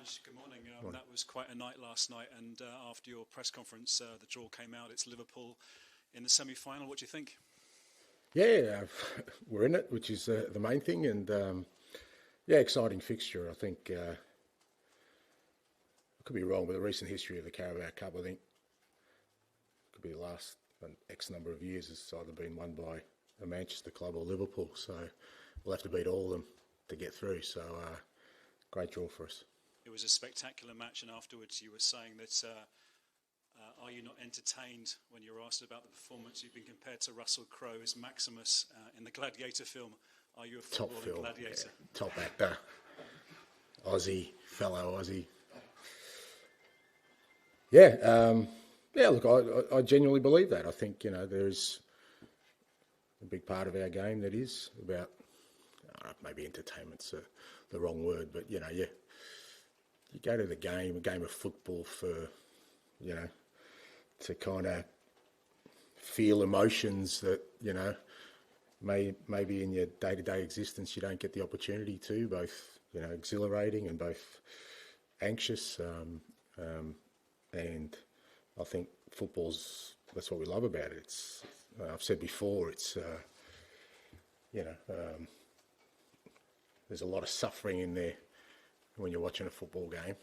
Ange, good morning. That was quite a night last night, and after your press conference, the draw came out. It's Liverpool in the semi-final. What do you think? Yeah, we're in it, which is the main thing, and exciting fixture. I think I could be wrong, but the recent history of the Carabao Cup, I think, could be the last X number of years. It's either been won by a Manchester club or Liverpool, so we'll have to beat all of them to get through. So great draw for us. It was a spectacular match, and afterwards you were saying that are you not entertained when you're asked about the performance? You've been compared to Russell Crowe as Maximus in the Gladiator film. Are you a footballing gladiator? Yeah, top actor, Aussie, fellow Aussie. Look, I genuinely believe that. I think, there's a big part of our game that is about, maybe entertainment's the wrong word, but, you go to a game of football for, to kind of feel emotions that, maybe in your day-to-day existence you don't get the opportunity to, both, exhilarating and both anxious. And I think that's what we love about it. It's, I've said before, it's, there's a lot of suffering in there when you're watching a football game.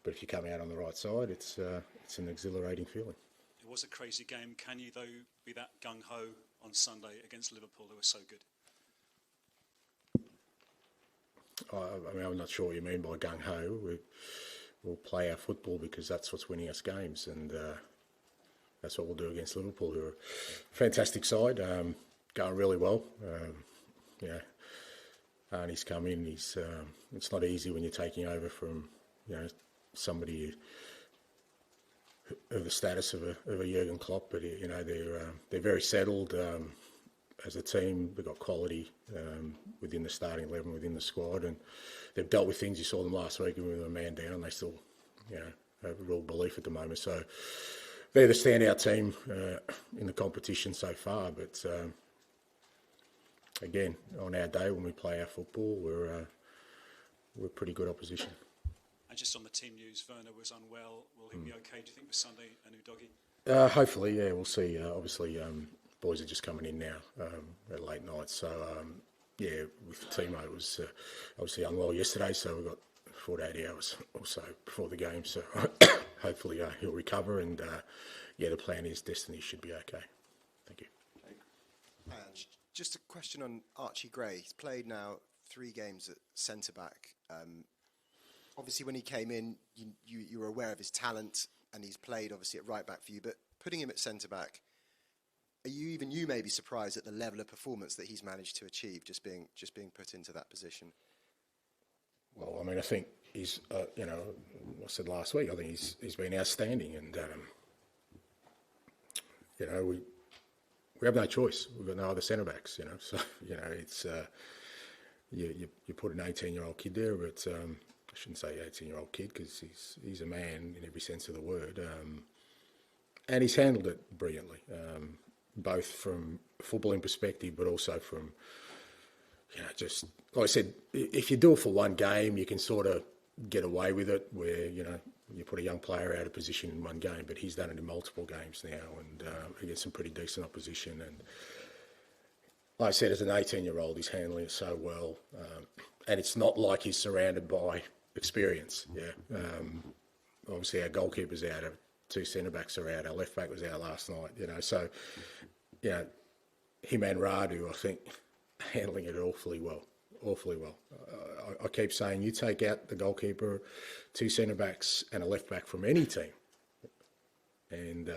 But if you come out on the right side, it's an exhilarating feeling. It was a crazy game. Can you, though, be that gung-ho on Sunday against Liverpool, who were so good? I'm not sure what you mean by gung-ho. We'll play our football because that's what's winning us games, and that's what we'll do against Liverpool, who are a fantastic side, going really well. Arnie's come in. It's not easy when you're taking over from somebody of the status of a Jurgen Klopp, but they're very settled as a team. They've got quality within the starting 11, within the squad, and they've dealt with things. You saw them last week, and with a man down, they still have a real belief at the moment. So they're the standout team in the competition so far. But again, on our day when we play our football, we're pretty good opposition. And just on the team news, Werner was unwell. Will he be okay, do you think, for Sunday, a new doggy? Hopefully, yeah, we'll see. Obviously, boys are just coming in now at late night. So, with Timo, it was obviously unwell yesterday, so we've got 48 hours or so before the game. So, hopefully, he'll recover. And, the plan is Destiny should be okay. Thank you. Just a question on Archie Gray. He's played now 3 games at centre-back. Obviously, when he came in, you were aware of his talent, and he's played, obviously, at right-back for you. But putting him at centre-back, are you may be surprised at the level of performance that he's managed to achieve just being put into that position? Well, I think he's, I said last week, I think he's been outstanding, and we have no choice. We've got no other centre backs, So it's you put an 18-year-old kid there, but I shouldn't say 18-year-old kid because he's a man in every sense of the word, and he's handled it brilliantly. Both from a footballing perspective, but also from, just, like I said, if you do it for one game, you can sort of get away with it where, you put a young player out of position in one game, but he's done it in multiple games now and against some pretty decent opposition. And like I said, as an 18-year-old, he's handling it so well. And it's not like he's surrounded by experience, obviously, our goalkeeper's out, our 2 centre-backs are out, our left-back was out last night, So, him and Radu, I think, handling it awfully well. I keep saying, you take out the goalkeeper, 2 centre-backs and a left-back from any team, and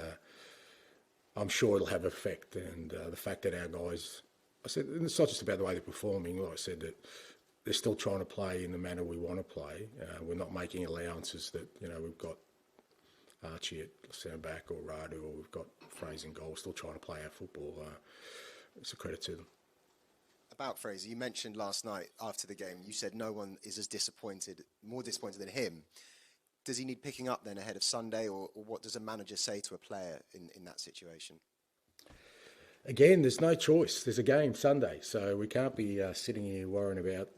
I'm sure it'll have effect. And the fact that our guys, I said, and it's not just about the way they're performing, like I said, that they're still trying to play in the manner we want to play. We're not making allowances that, we've got Archie at centre-back or Radu, or we've got Fraser in goal, still trying to play our football. It's a credit to them. About Fraser, you mentioned last night after the game, you said no one is more disappointed than him. Does he need picking up then ahead of Sunday, or what does a manager say to a player in that situation? Again, there's no choice. There's a game Sunday, so we can't be sitting here worrying about,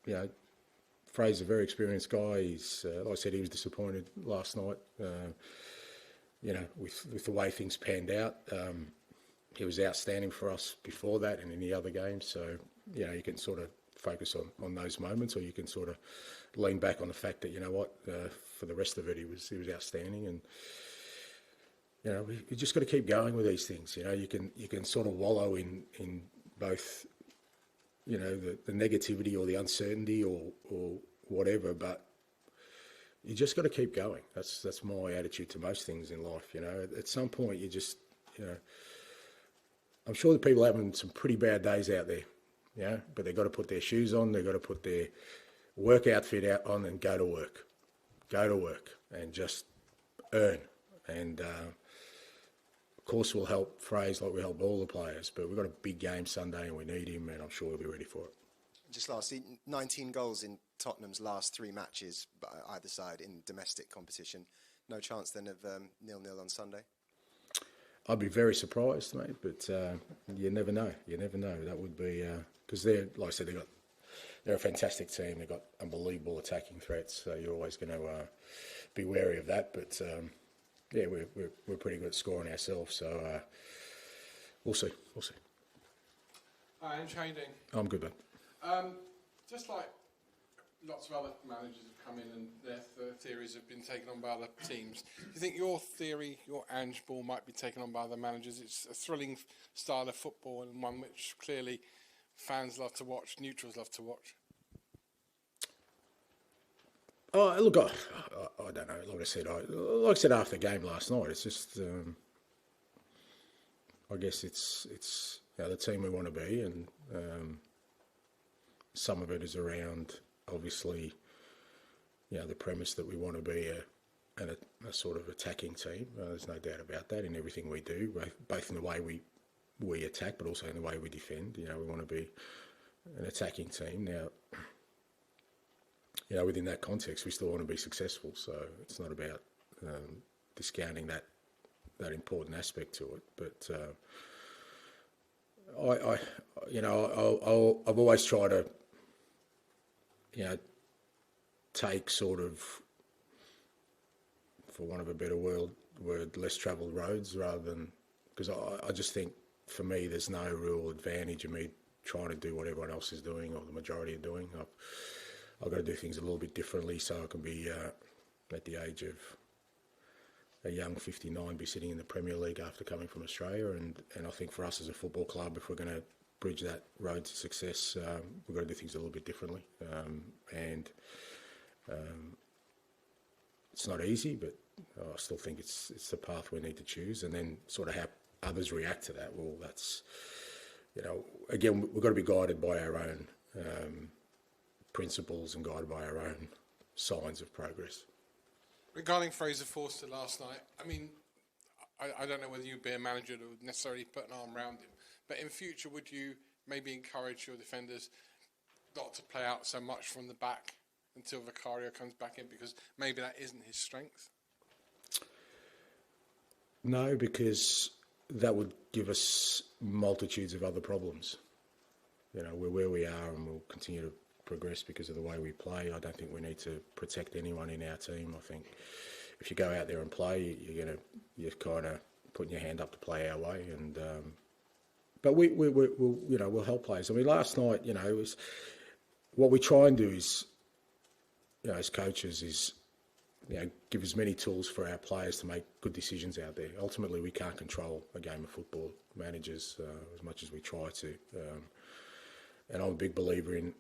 you know, Fraser's a very experienced guy. He's, like I said, he was disappointed last night, you know, with the way things panned out. He was outstanding for us before that and in the other games. So, you know, you can sort of focus on those moments, or you can sort of lean back on the fact that, you know what, for the rest of it, he was outstanding. And, you know, you just got to keep going with these things. You know, you can sort of wallow in both, you know, the negativity or the uncertainty or whatever, but you just got to keep going. That's my attitude to most things in life. You know, at some point you just, you know, I'm sure that people are having some pretty bad days out there, you know, but they've got to put their shoes on, they've got to put their work outfit out on and go to work and just earn. And of course we'll help Fraser like we help all the players, but we've got a big game Sunday and we need him, and I'm sure he'll be ready for it. Just lastly, 19 goals in Tottenham's last 3 matches, either side, in domestic competition. No chance then of 0-0 on Sunday? I'd be very surprised, mate, but you never know. You never know. That would be because they're, like I said, they're a fantastic team. They've got unbelievable attacking threats, so you're always going to be wary of that. But yeah, we're pretty good at scoring ourselves, so we'll see. Hi, Ange, how you doing? I'm good, mate. Just like lots of other managers have come in and their theories have been taken on by other teams, do you think your theory, your Ange ball, might be taken on by other managers? It's a thrilling style of football and one which clearly fans love to watch, neutrals love to watch. Oh, look, I don't know. Like I said after the game last night, it's just, I guess it's you know, the team we want to be, and some of it is around, obviously, you know, the premise that we want to be a sort of attacking team. There's no doubt about that in everything we do, both in the way we attack, but also in the way we defend. You know, we want to be an attacking team. Now, you know, within that context, we still want to be successful. So it's not about discounting that important aspect to it. But I've always tried to, you know, take sort of, for want of a better word, less travelled roads rather than, because I just think for me there's no real advantage in me trying to do what everyone else is doing or the majority are doing. I've got to do things a little bit differently so I can be at the age of a young 59, be sitting in the Premier League after coming from Australia, and I think for us as a football club, if we're going to bridge that road to success, we've got to do things a little bit differently, and it's not easy, but I still think it's the path we need to choose, and then sort of how others react to that. Well, that's, you know, again, we've got to be guided by our own principles and guided by our own signs of progress. Regarding Fraser Forster last night, I mean, I don't know whether you'd be a manager that would necessarily put an arm around him, but in future, would you maybe encourage your defenders not to play out so much from the back until Vicario comes back in, because maybe that isn't his strength? No, because that would give us multitudes of other problems. You know, we're where we are and we'll continue to progress because of the way we play. I don't think we need to protect anyone in our team. I think if you go out there and play, you're kind of putting your hand up to play our way. And but we'll help players. I mean, last night, you know, it was what we try and do is, you know, as coaches is, you know, give as many tools for our players to make good decisions out there. Ultimately, we can't control a game of football, managers, as much as we try to. And I'm a big believer in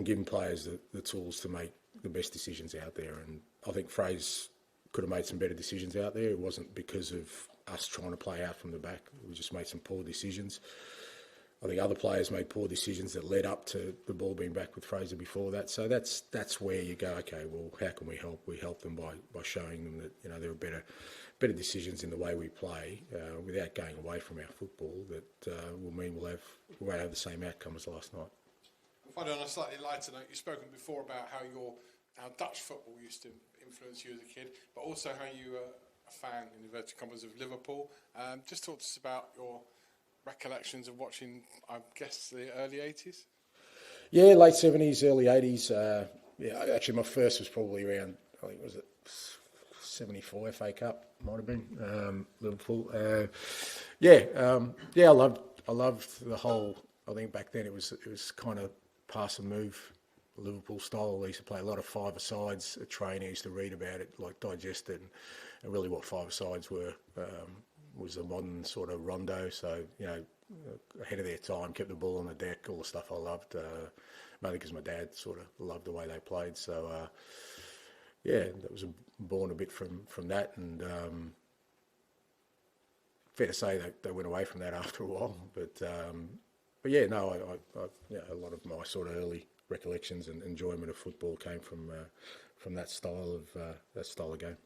giving players the tools to make the best decisions out there. And I think Fraser could have made some better decisions out there. It wasn't because of us trying to play out from the back. We just made some poor decisions. I think other players made poor decisions that led up to the ball being back with Fraser before that. So that's where you go, okay, well, how can we help? We help them by showing them that, you know, there are better decisions in the way we play without going away from our football that will mean we'll have the same outcome as last night. Finally, on a slightly lighter note, you've spoken before about how Dutch football used to influence you as a kid, but also how you were a fan, in inverted commas, of Liverpool. Just talk to us about your recollections of watching, I guess, the early 80s. Yeah, late 70s, early 80s. Yeah, actually, my first was probably around, I think, was it 74 FA Cup? Might have been Liverpool. Yeah, I loved the whole. I think back then it was kind of pass and move, Liverpool style. They used to play a lot of five-a-sides. A trainer used to read about it, like digest it, and really what five-a-sides were was a modern sort of rondo. So ahead of their time, kept the ball on the deck, all the stuff I loved. Mainly because my dad sort of loved the way they played. So that was born a bit from that, and fair to say they went away from that after a while. But yeah, no, a lot of my sort of early recollections and enjoyment of football came from that style of game.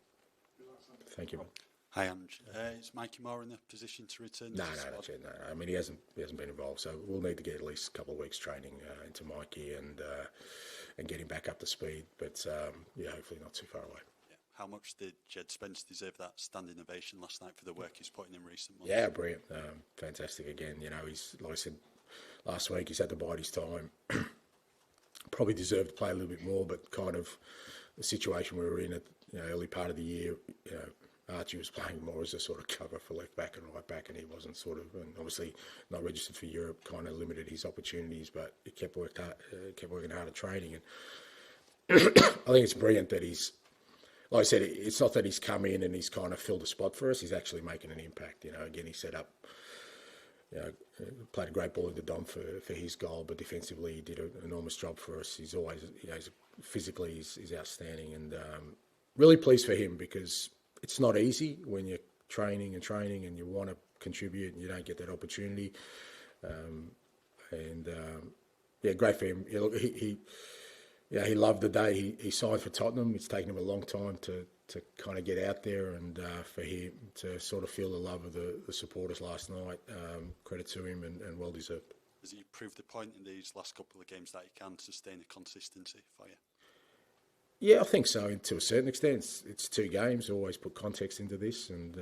Thank you. Hi, Ange. Is Mikey Moore in a position to return? No. I mean, he hasn't been involved, so we'll need to get at least a couple of weeks training into Mikey and get him back up to speed. But hopefully not too far away. Yeah. How much did Jed Spence deserve that standing ovation last night for the work he's put in recent months? Yeah, brilliant, fantastic again. He's, like I said last week, he's had to bide his time. Probably deserved to play a little bit more, but kind of the situation we were in at early part of the year, Archie was playing more as a sort of cover for left back and right back, and he wasn't and obviously not registered for Europe, kind of limited his opportunities, but he kept working hard at training. And I think it's brilliant that he's, like I said, it's not that he's come in and he's kind of filled a spot for us. He's actually making an impact. Again, he set up, played a great ball into Dom for his goal, but defensively he did an enormous job for us. He's always, physically he's outstanding, and really pleased for him, because it's not easy when you're training and you want to contribute and you don't get that opportunity. Great for him. He loved the day he signed for Tottenham. It's taken him a long time to kind of get out there, and for him to sort of feel the love of the supporters last night. Credit to him, and well deserved. Has he proved the point in these last couple of games that he can sustain a consistency for you? Yeah, I think so, to a certain extent. It's 2 games, always put context into this. And,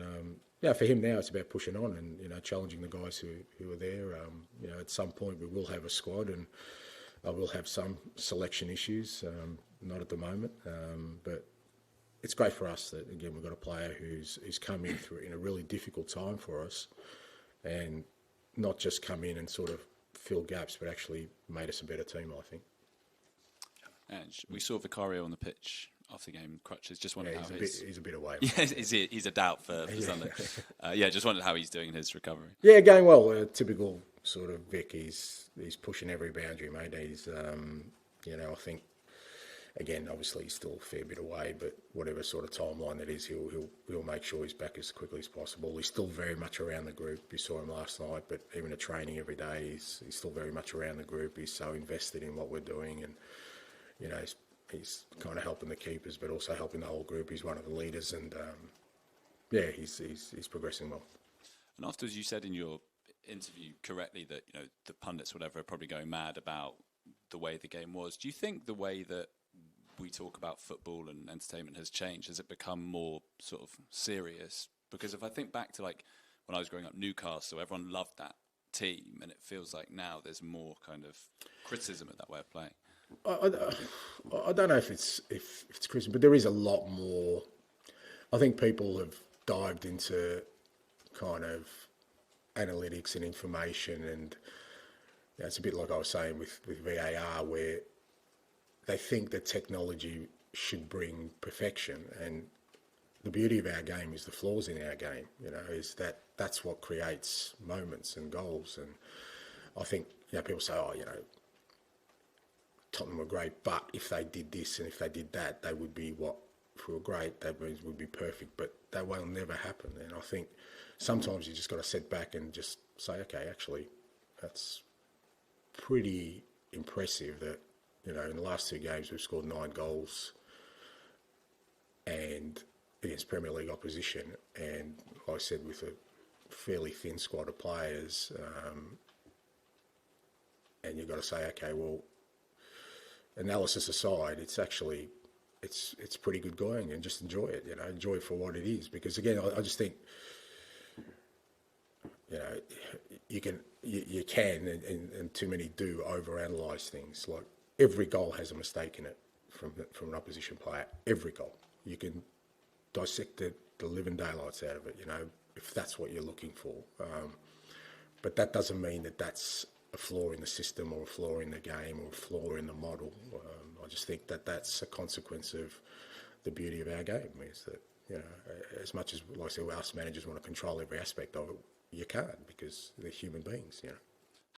for him now, it's about pushing on and, challenging the guys who are there. At some point we will have a squad, and I will have some selection issues, not at the moment. But it's great for us that, again, we've got a player who's come in through in a really difficult time for us, and not just come in and sort of fill gaps, but actually made us a better team, I think. And we saw Vicario on the pitch after the game, crutches. Just wondered how he's a bit away. Yeah, he's a doubt for Sunday. Just wondered how he's doing in his recovery. Yeah, going well. Typical sort of Vic. He's pushing every boundary, mate. He's I think, again, obviously he's still a fair bit away, but whatever sort of timeline that is, he'll make sure he's back as quickly as possible. He's still very much around the group. You saw him last night, but even at training every day, he's still very much around the group. He's so invested in what we're doing, and he's kind of helping the keepers, but also helping the whole group. He's one of the leaders, and he's progressing well. And afterwards, you said in your interview correctly that the pundits, whatever, are probably going mad about the way the game was. Do you think the way that we talk about football and entertainment has changed? Has it become more sort of serious? Because if I think back to like when I was growing up, Newcastle, everyone loved that team, and it feels like now there's more kind of criticism of that way of playing. I don't know if it's criticism, but there is a lot more. I think people have dived into kind of analytics and information, and it's a bit like I was saying with VAR, where they think that technology should bring perfection, and the beauty of our game is the flaws in our game. Is that's what creates moments and goals. And I think people say, Tottenham were great, but if they did this and if they did that, they would be what? If we were great, that means would be perfect, but that will never happen. And I think sometimes you just got to sit back and just say, okay, actually, that's pretty impressive that, in the last 2 games we've scored 9 goals and against Premier League opposition, and like I said, with a fairly thin squad of players, and you've got to say, okay, well, analysis aside, it's actually it's pretty good going, and just enjoy it. Enjoy it for what it is. Because again, I just think you can you can, and too many do overanalyze things. Like every goal has a mistake in it from an opposition player. Every goal, you can dissect the living daylights out of it. You know, if that's what you're looking for. But that doesn't mean that that's a flaw in the system or a flaw in the game or a flaw in the model. I just think that that's a consequence of the beauty of our game. Is that, you know, as much as, like I say, us managers want to control every aspect of it, you can't, because they're human beings, you know.